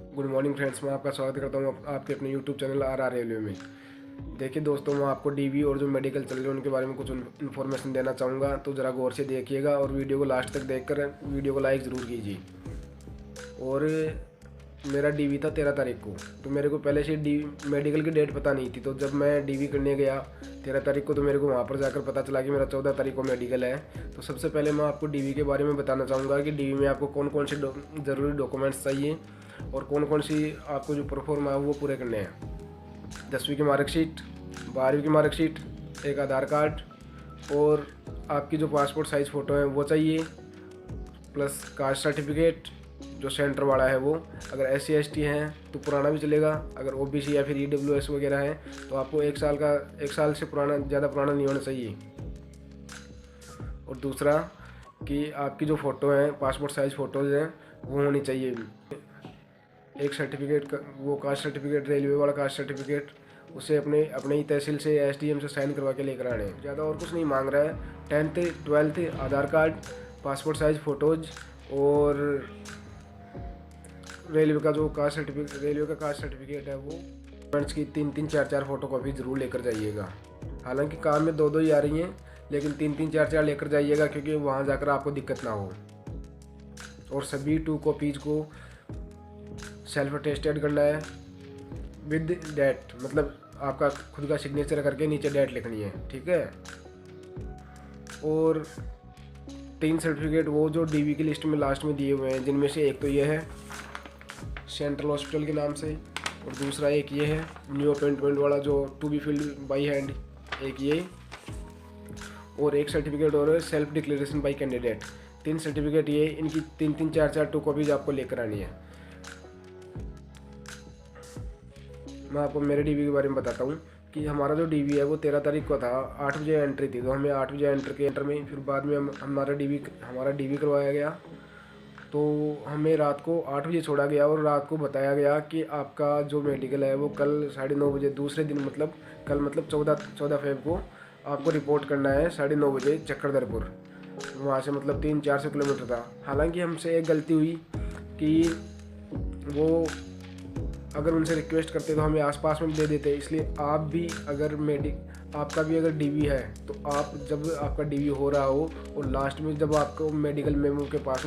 Good morning friends, मैं आपका स्वागत करता हूँ आपके अपने यूट्यूब चैनल आर रेलवे में। देखिए दोस्तों, मैं आपको डीवी और जो मेडिकल चल रहे हैं उनके बारे में कुछ इन्फॉर्मेशन देना चाहूँगा, तो ज़रा गौर से देखिएगा और वीडियो को लास्ट तक देखकर वीडियो को लाइक ज़रूर कीजिए। और मेरा डीवी था 13 तारीख को, तो मेरे को पहले से मेडिकल की डेट पता नहीं थी। तो जब मैं डीवी करने गया 13 तारीख को, तो मेरे को वहाँ पर जाकर पता चला कि मेरा 14 तारीख को मेडिकल है। तो सबसे पहले मैं आपको डीवी के बारे में बताना चाहूँगा कि डीवी में आपको कौन कौन से ज़रूरी डॉक्यूमेंट्स चाहिए और कौन कौन सी आपको जो प्रोफॉर्मा है वो पूरे करने हैं। 10वीं की मार्कशीट, 12वीं की मार्कशीट, एक आधार कार्ड और आपकी जो पासपोर्ट साइज़ फ़ोटो है वो चाहिए, प्लस कास्ट सर्टिफिकेट जो सेंटर वाला है वो। अगर SC/ST हैं तो पुराना भी चलेगा, अगर OBC या फिर EWS वगैरह है तो आपको 1 साल से पुराना, ज़्यादा पुराना नहीं होना चाहिए। और दूसरा कि आपकी जो फ़ोटो हैं, पासपोर्ट साइज़ फ़ोटोज़ हैं वो होनी चाहिए। एक सर्टिफिकेट वो कास्ट सर्टिफिकेट, रेलवे वाला कास्ट सर्टिफिकेट, उसे अपने ही तहसील से SDM से साइन करवा के लेकर आने हैं। ज़्यादा और कुछ नहीं मांग रहा है। 10th 12th आधार कार्ड, पासपोर्ट साइज़ फ़ोटोज़ और रेलवे का कास्ट सर्टिफिकेट है वो। डॉक्यूमेंट्स की 3-3 4-4 फ़ोटो कॉपी ज़रूर लेकर जाइएगा। हालांकि काम में 2-2 ही आ रही हैं, लेकिन 3-3 4-4 लेकर जाइएगा, क्योंकि वहाँ जाकर आपको दिक्कत ना हो। और सभी 2 कॉपीज़ को सेल्फ अटेस्टेड करना है विद डेट, मतलब आपका खुद का सिग्नेचर करके नीचे डेट लिखनी है, ठीक है। और 3 सर्टिफिकेट वो जो डीवी की लिस्ट में लास्ट में दिए हुए हैं, जिनमें से एक तो ये है सेंट्रल हॉस्पिटल के नाम से, और दूसरा एक ये है न्यू अपॉइंटमेंट वाला जो to be filled by hand, एक ये, और एक सर्टिफिकेट और है self declaration by candidate. 3 certificate ये, इनकी 3-3 4-4 2 कॉपीज आपको लेकर आनी है। मैं आपको मेरे डीवी के बारे में बताता हूँ कि हमारा जो डीवी है वो 13 तारीख को था। 8 बजे एंट्री थी, तो हमें 8 बजे एंटर में, फिर बाद में हमारा डीवी करवाया गया। तो हमें रात को 8 बजे छोड़ा गया और रात को बताया गया कि आपका जो मेडिकल है वो कल 9:30 बजे, दूसरे दिन मतलब कल, मतलब 14 फेब को आपको रिपोर्ट करना है 9:30 बजे चक्रधरपुर। वहाँ से मतलब 300-400 किलोमीटर था। हालांकि हमसे एक गलती हुई कि वो अगर उनसे रिक्वेस्ट करते तो हमें आसपास में दे देते। इसलिए आप भी अगर आपका भी अगर डीवी है, तो आप जब आपका डीवी हो रहा हो और लास्ट में जब आपको मेडिकल मेमो के पास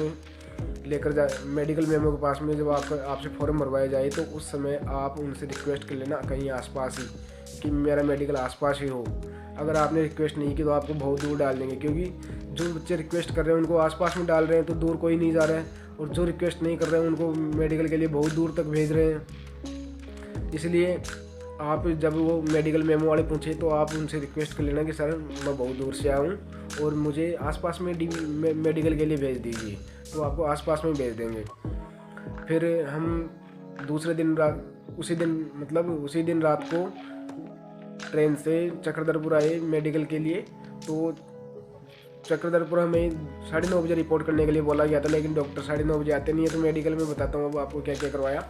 में जब आपसे फॉर्म भरवाया जाए, तो उस समय आप उनसे रिक्वेस्ट कर लेना कहीं आसपास ही, कि मेरा मेडिकल आसपास ही हो। अगर आपने रिक्वेस्ट नहीं की तो आपको बहुत दूर डाल देंगे, क्योंकि जो बच्चे रिक्वेस्ट कर रहे हैं उनको आसपास में डाल रहे हैं, तो दूर कोई नहीं जा रहा है, और जो रिक्वेस्ट नहीं कर रहे हैं उनको मेडिकल के लिए बहुत दूर तक भेज रहे हैं। इसलिए आप जब वो मेडिकल मेमो वाले पूछे तो आप उनसे रिक्वेस्ट कर लेना कि सर मैं बहुत दूर से आया हूँ और मुझे आसपास में मेडिकल के लिए भेज दीजिए, तो आपको आसपास में भेज देंगे। फिर हम दूसरे दिन उसी दिन रात को ट्रेन से चक्रधरपुर आए मेडिकल के लिए। तो चक्रधरपुर हमें 9:30 बजे रिपोर्ट करने के लिए बोला गया था, लेकिन डॉक्टर 9:30 बजे आते नहीं है। तो मेडिकल में बताता हूँ अब आपको क्या क्या करवाया।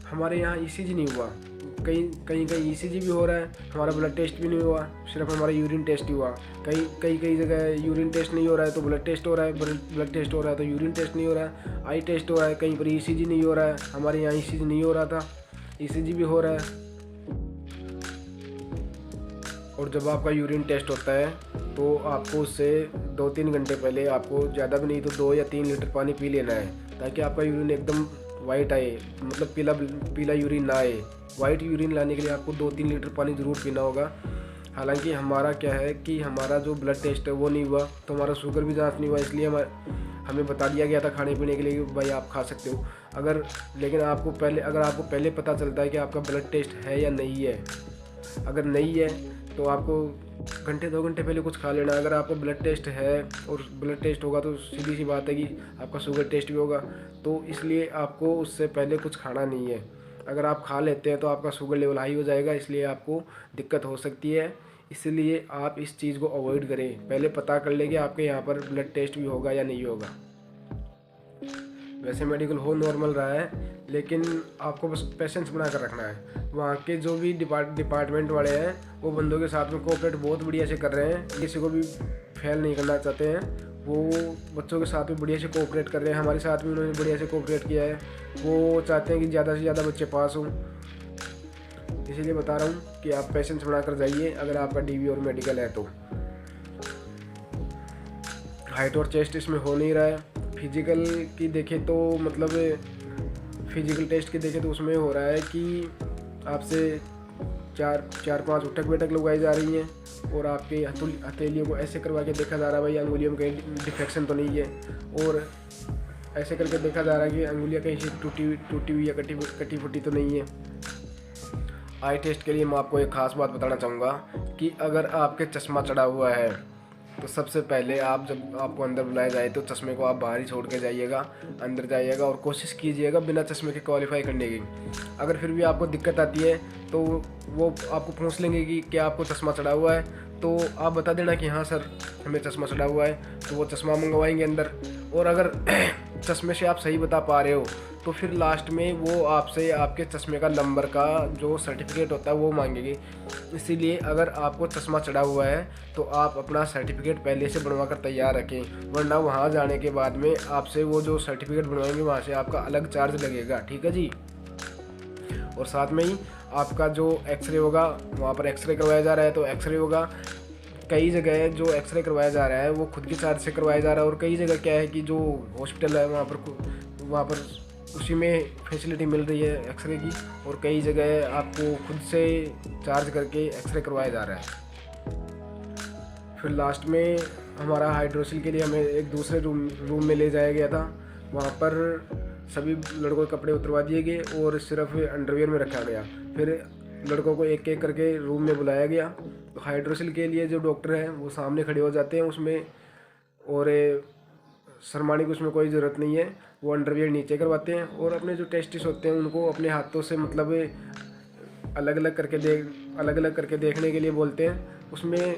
हमारे यहाँ ECG नहीं हुआ, कहीं ECG भी हो रहा है, हमारा ब्लड टेस्ट भी नहीं हुआ, सिर्फ हमारा यूरिन टेस्ट ही हुआ। कई जगह यूरिन टेस्ट नहीं हो रहा है तो ब्लड टेस्ट हो रहा है, ब्लड टेस्ट हो रहा है तो यूरिन टेस्ट नहीं हो रहा है, आई टेस्ट हो रहा है, कहीं पर ECG नहीं हो रहा है। हमारे यहाँ ECG नहीं हो रहा था, ECG भी हो रहा है। और जब आपका यूरिन टेस्ट होता है तो आपको उससे 2-3 घंटे पहले आपको ज़्यादा भी नहीं तो 2 या 3 लीटर पानी पी लेना है, ताकि आपका यूरिन एकदम वाइट आए, मतलब पीला यूरिन ना आए। वाइट यूरिन लाने के लिए आपको 2-3 लीटर पानी ज़रूर पीना होगा। हालांकि हमारा क्या है कि हमारा जो ब्लड टेस्ट है वो नहीं हुआ, तो हमारा शुगर भी जांच नहीं हुआ, इसलिए हमें बता दिया गया था खाने पीने के लिए कि भाई आप खा सकते हो। लेकिन अगर आपको पहले पता चलता है कि आपका ब्लड टेस्ट है या नहीं है, अगर नहीं है तो आपको घंटे 2 घंटे पहले कुछ खा लेना। अगर आपको ब्लड टेस्ट है और ब्लड टेस्ट होगा तो सीधी सी बात है कि आपका शुगर टेस्ट भी होगा, तो इसलिए आपको उससे पहले कुछ खाना नहीं है। अगर आप खा लेते हैं तो आपका शुगर लेवल हाई हो जाएगा, इसलिए आपको दिक्कत हो सकती है। इसलिए आप इस चीज़ को अवॉइड करें, पहले पता कर लें कि आपके यहाँ पर ब्लड टेस्ट भी होगा या नहीं होगा। वैसे मेडिकल हो नॉर्मल रहा है, लेकिन आपको बस पेशेंस बना कर रखना है। वहाँ के जो भी डिपार्टमेंट वाले हैं वो बंदों के साथ में कोऑपरेट बहुत बढ़िया से कर रहे हैं, किसी को भी फेल नहीं करना चाहते हैं। वो बच्चों के साथ भी बढ़िया से कोऑपरेट कर रहे हैं, हमारे साथ भी उन्होंने बढ़िया से कोऑपरेट किया है। वो चाहते हैं कि ज़्यादा से ज़्यादा बच्चे पास हों, इसीलिए बता रहा हूँ कि आप पेशेंस बनाकर जाइए अगर आपका डीवी और मेडिकल है तो। हाइट और चेस्ट इसमें हो नहीं रहा है। फिजिकल की देखें तो मतलब फिजिकल टेस्ट की देखें तो उसमें हो रहा है कि आपसे चार पांच उठक बैठक लगवाई जा रही हैं और आपके हथेलियों को ऐसे करवा के देखा जा रहा है भाई अंगुलियों में कहीं डिफेक्शन तो नहीं है, और ऐसे करके देखा जा रहा है कि अंगुलियाँ कहीं से टूटी हुई या कटी फूटी तो नहीं है। आई टेस्ट के लिए मैं आपको एक ख़ास बात बताना चाहूँगा कि अगर आपके चश्मा चढ़ा हुआ है तो सबसे पहले आप जब आपको अंदर बुलाया जाए तो चश्मे को आप बाहर ही छोड़ के जाइएगा, अंदर जाइएगा और कोशिश कीजिएगा बिना चश्मे के क्वालिफाई करने की। अगर फिर भी आपको दिक्कत आती है तो वो आपको पूछ लेंगे कि क्या आपको चश्मा चढ़ा हुआ है, तो आप बता देना कि हाँ सर हमें चश्मा चढ़ा हुआ है, तो वो चश्मा मंगवाएंगे अंदर। और अगर चश्मे से आप सही बता पा रहे हो तो फिर लास्ट में वो आपसे आपके चश्मे का नंबर का जो सर्टिफिकेट होता है वो मांगेंगे। इसीलिए अगर आपको चश्मा चढ़ा हुआ है तो आप अपना सर्टिफिकेट पहले से बनवा कर तैयार रखें, वरना वहाँ जाने के बाद में आपसे वो जो सर्टिफिकेट बनवाएंगे वहाँ से आपका अलग चार्ज लगेगा, ठीक है जी। और साथ में ही आपका जो एक्सरे होगा, वहाँ पर एक्सरे करवाया जा रहा है तो एक्सरे होगा। कई जगह जो एक्सरे करवाया जा रहा है वो खुद के चार्ज से करवाया जा रहा है, और कई जगह क्या है कि जो हॉस्पिटल है वहाँ पर उसी में फैसिलिटी मिल रही है एक्सरे की, और कई जगह आपको खुद से चार्ज करके एक्सरे करवाया जा रहा है। फिर लास्ट में हमारा हाइड्रोसिल के लिए हमें एक दूसरे रूम में ले जाया गया था। वहाँ पर सभी लड़कों के कपड़े उतरवा दिए गए और सिर्फ अंडरवियर में रखा गया। फिर लड़कों को एक एक करके रूम में बुलाया गया। तो हाइड्रोसिल के लिए जो डॉक्टर हैं वो सामने खड़े हो जाते हैं उसमें, और शर्माने की उसमें कोई ज़रूरत नहीं है। वो अंडरवियर नीचे करवाते हैं और अपने जो टेस्टिस होते हैं उनको अपने हाथों से मतलब अलग अलग करके देखने के लिए बोलते हैं। उसमें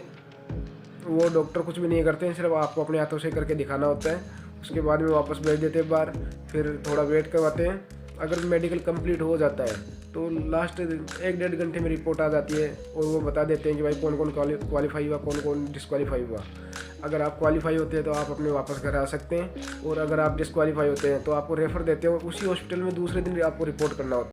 वो डॉक्टर कुछ भी नहीं करते हैं, सिर्फ आपको अपने हाथों से करके दिखाना होता है। उसके बाद में वापस भेज देते हैं बाहर, फिर थोड़ा वेट करवाते हैं। अगर मेडिकल कंप्लीट हो जाता है तो लास्ट 1-1.5 घंटे में रिपोर्ट आ जाती है और वो बता देते हैं कि भाई कौन कौन क्वालिफाई हुआ, कौन कौन डिस्क्वालीफाई हुआ। अगर आप क्वालिफाई होते हैं तो आप अपने वापस घर आ सकते हैं, और अगर आप डिस्क्वालीफाई होते हैं तो आपको रेफ़र देते हैं और उसी हॉस्पिटल में दूसरे दिन आपको रिपोर्ट करना होता है।